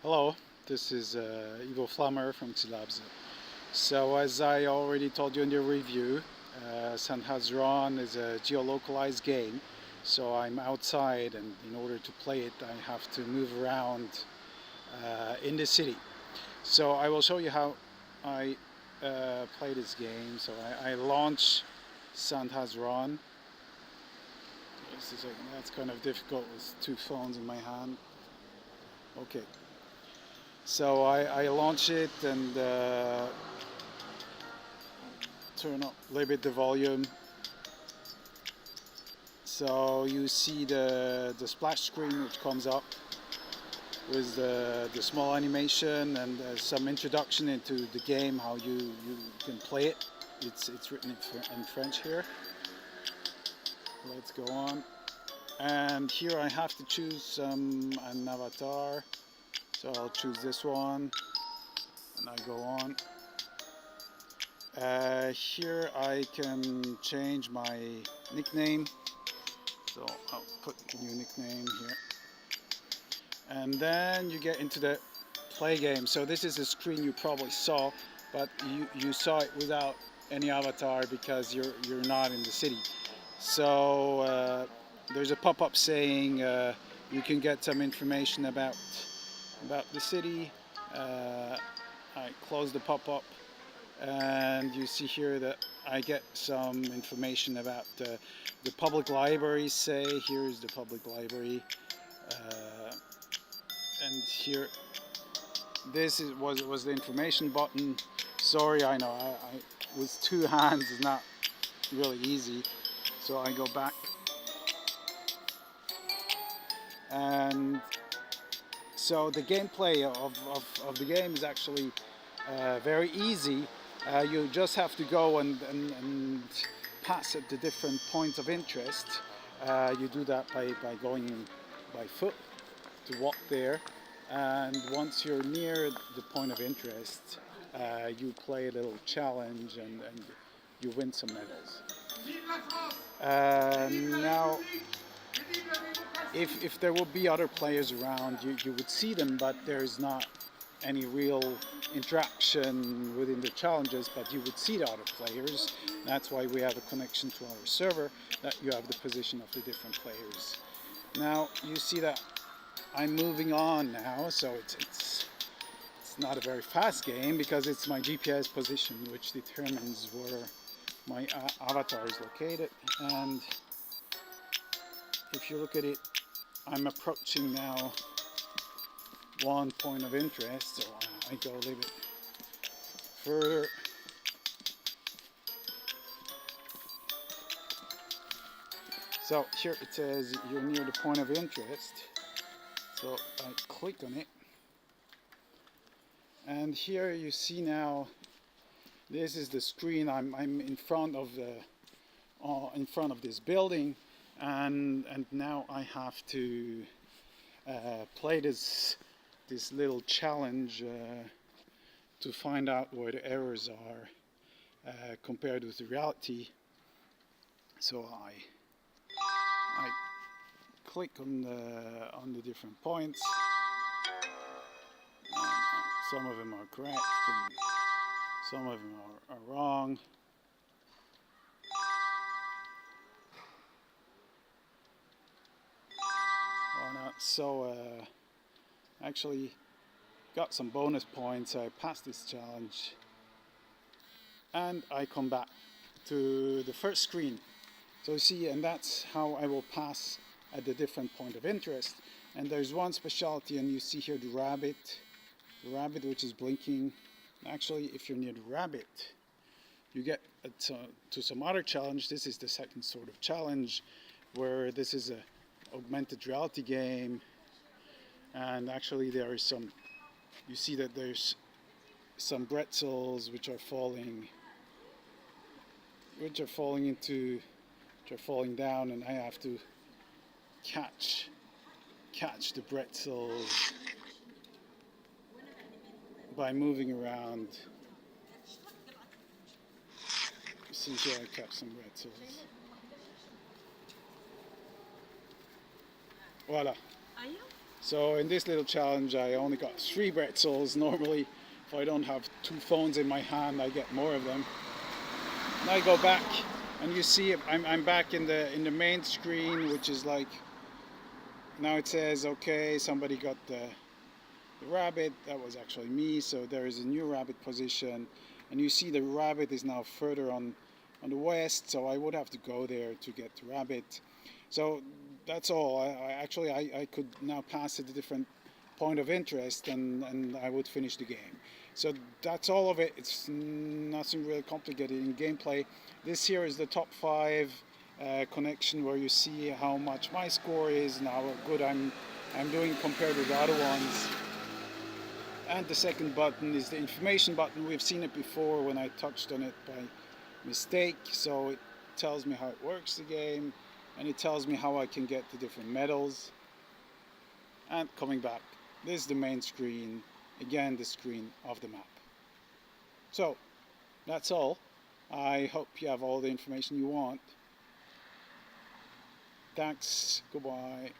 Hello, this is Ivo Flammer from T-Labs. So as I already told you in the review, Sandhaas Run is a geolocalized game. So I'm outside, and in order to play it I have to move around in the city. So I will show you how I play this game. So I launch Sandhaas Run. That's kind of difficult with two phones in my hand. Okay. So I launch it and turn up a little bit the volume. So you see the splash screen which comes up with the small animation and some introduction into the game, how you can play it. It's written in French here. Let's go on. And here I have to choose an avatar. So I'll choose this one and I go on. Here I can change my nickname, so I'll put a new nickname here. And then you get into the play game. So this is a screen you probably saw, but you saw it without any avatar because you're not in the city. So there's a pop-up saying you can get some information about the city. I close the pop-up. And you see here that I get some information about the public library. Say here's the public library, and here was the information button. Sorry, I know I with two hands is not really easy, so I go back and so the gameplay of the game is actually very easy. You just have to go and pass at the different points of interest. You do that by going by foot to walk there. And once you're near the point of interest, you play a little challenge and you win some medals. Now, if there would be other players around, you would see them, but there's not any real interaction within the challenges, but you would see the other players. That's why we have a connection to our server, that you have the position of the different players. Now you see that I'm moving on now, so it's not a very fast game because it's my GPS position which determines where my avatar is located. And if you look at it, I'm approaching now one point of interest, so I go a little bit further. So here it says you're near the point of interest, so I click on it, and here you see now this is the screen. I'm in front of this building, and now I have to play this little challenge to find out where the errors are compared with the reality. So I click on the different points. Some of them are correct and some of them are wrong. So actually got some bonus points. I passed this challenge and I come back to the first screen. So you see, and that's how I will pass at the different point of interest. And there's one specialty, and you see here the rabbit which is blinking. Actually, if you're near the rabbit, you get to some other challenge. This is the second sort of challenge, where this is a augmented reality game, and actually there is some, you see that there's some pretzels which are falling down, and I have to catch the pretzels by moving around. See here, I catch some pretzels. Voila. So in this little challenge I only got 3 pretzels. Normally if I don't have 2 phones in my hand I get more of them. And I go back and you see I'm back in the main screen, which is like, now it says okay, somebody got the rabbit. That was actually me. So there is a new rabbit position, and you see the rabbit is now further on the west, so I would have to go there to get the rabbit. So that's all. I could now pass at a different point of interest, and I would finish the game. So that's all of it. It's nothing really complicated in gameplay. This here is the top 5 connection, where you see how much my score is and how good I'm doing compared with the other ones. And the second button is the information button. We've seen it before when I touched on it by mistake. So it tells me how it works, the game, and it tells me how I can get the different medals. And coming back, this is the main screen, again the screen of the map. So that's all. I hope you have all the information you want. Thanks, goodbye.